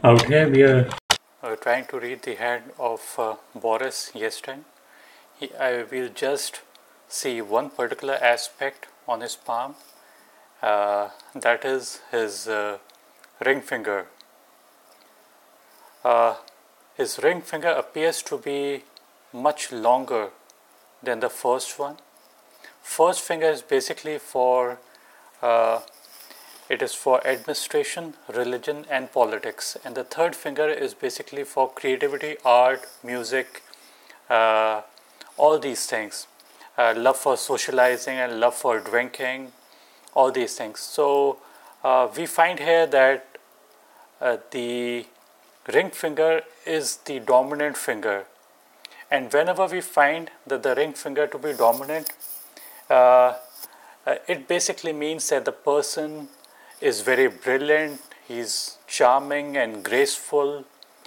Out here we are trying to read the hand of Boris yesterday. I will just see one particular aspect on his palm, that is his ring finger. His ring finger appears to be much longer than the first one. First finger is basically for it is for administration, religion, and politics. And the third finger is basically for creativity, art, music, all these things. Love for socializing and love for drinking, all these things. So we find here that the ring finger is the dominant finger. And whenever we find that the ring finger to be dominant, it basically means that the person is very brilliant, he's charming and graceful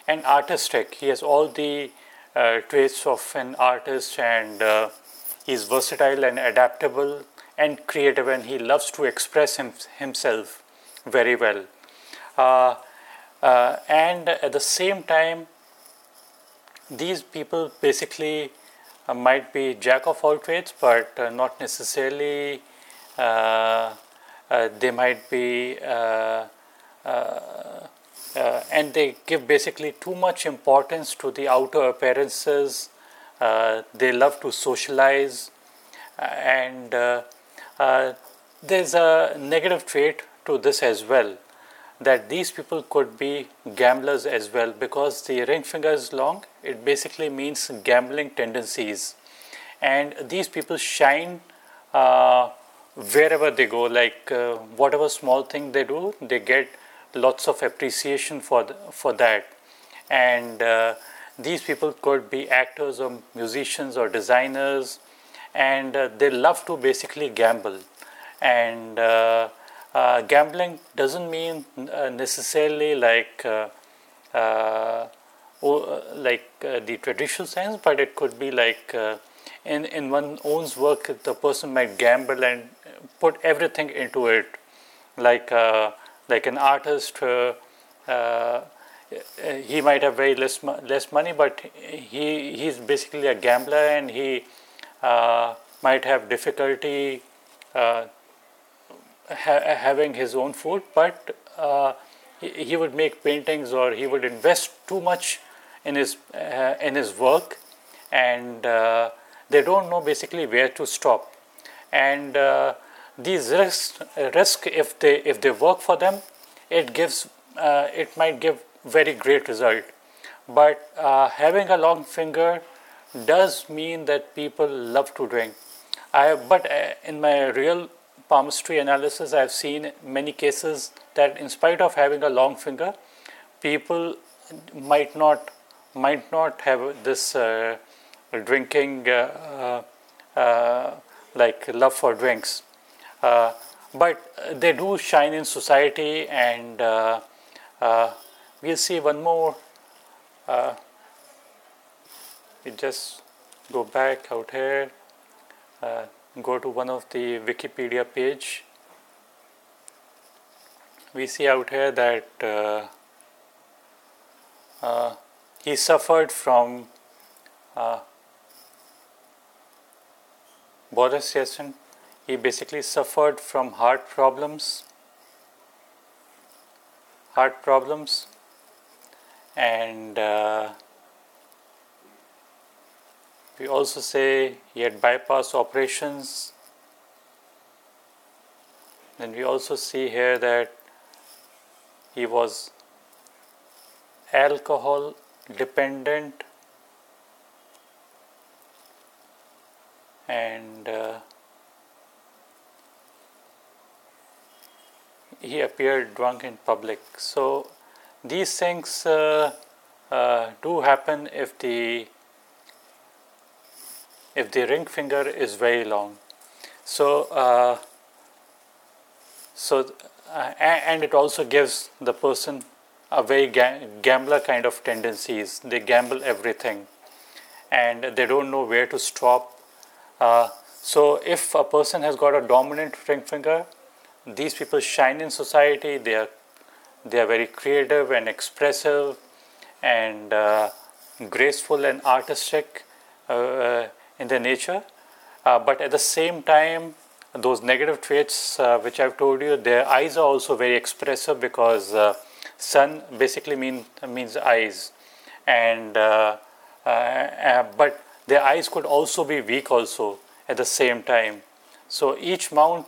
and artistic. He has all the traits of an artist, and he's versatile and adaptable and creative, and he loves to express himself very well. And at the same time, these people basically might be jack of all trades, but not necessarily they might be and they give basically too much importance to the outer appearances. They love to socialize, and there's a negative trait to this as well, that these people could be gamblers as well, because the ring finger is long. It basically means gambling tendencies, and these people shine wherever they go. Like whatever small thing they do, they get lots of appreciation for that. And these people could be actors or musicians or designers, and they love to basically gamble. And gambling doesn't mean necessarily like the traditional sense, but it could be like in one's own work, the person might gamble and put everything into it. Like an artist, he might have very less money, but he's basically a gambler, and he might have difficulty having his own food, but he would make paintings, or he would invest too much in his work, and they don't know basically where to stop. And these risks, if they work for them, it might give very great result. But having a long finger does mean that people love to drink. But in my real palmistry analysis, I've seen many cases that in spite of having a long finger, people might not have this drinking like love for drinks, but they do shine in society. And we'll see one more. We just go back out here, go to one of the Wikipedia page. We see out here that he suffered from Boris I. He basically suffered from heart problems, and we also say he had bypass operations. Then we also see here that he was alcohol dependent, and he appeared drunk in public. So these things do happen if the ring finger is very long. So and it also gives the person a very gambler kind of tendencies. They gamble everything, and they don't know where to stop. So if a person has got a dominant ring finger, these people shine in society. They are they are very creative and expressive and graceful and artistic in their nature. But at the same time, those negative traits which I've told you, their eyes are also very expressive, because sun basically means eyes, and but their eyes could also be weak also at the same time. So each mount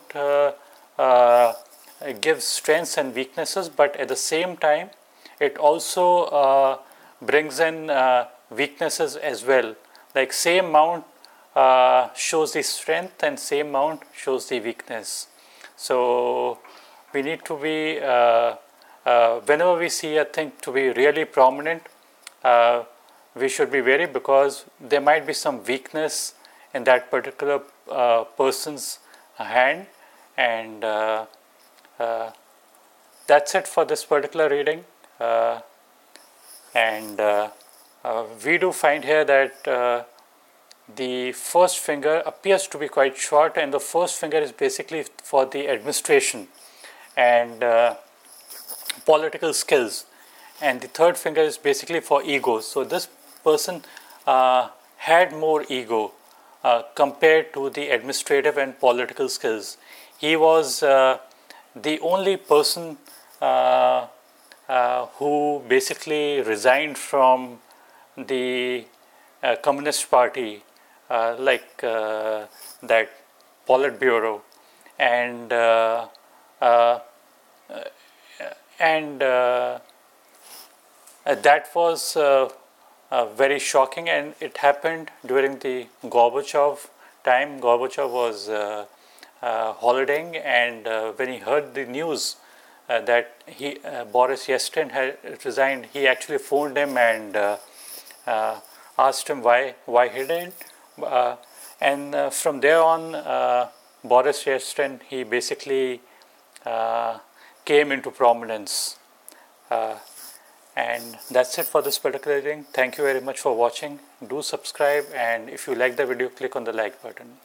gives strengths and weaknesses, but at the same time it also brings in weaknesses as well. Like same mount shows the strength and same mount shows the weakness. So we need to be, whenever we see a thing to be really prominent, we should be wary, because there might be some weakness in that particular person's hand. And that's it for this particular reading. We do find here that the first finger appears to be quite short, and the first finger is basically for the administration and political skills, and the third finger is basically for ego. So this person had more ego compared to the administrative and political skills. He was the only person who basically resigned from the Communist Party, like that Politburo, and that was very shocking, and it happened during the Gorbachev time. Gorbachev was holidaying, and when he heard the news that Boris I had resigned, he actually phoned him and asked him why he did. And from there on, Boris I, he basically came into prominence. And that's it for this particular reading. Thank you very much for watching. Do subscribe, and if you like the video, click on the like button.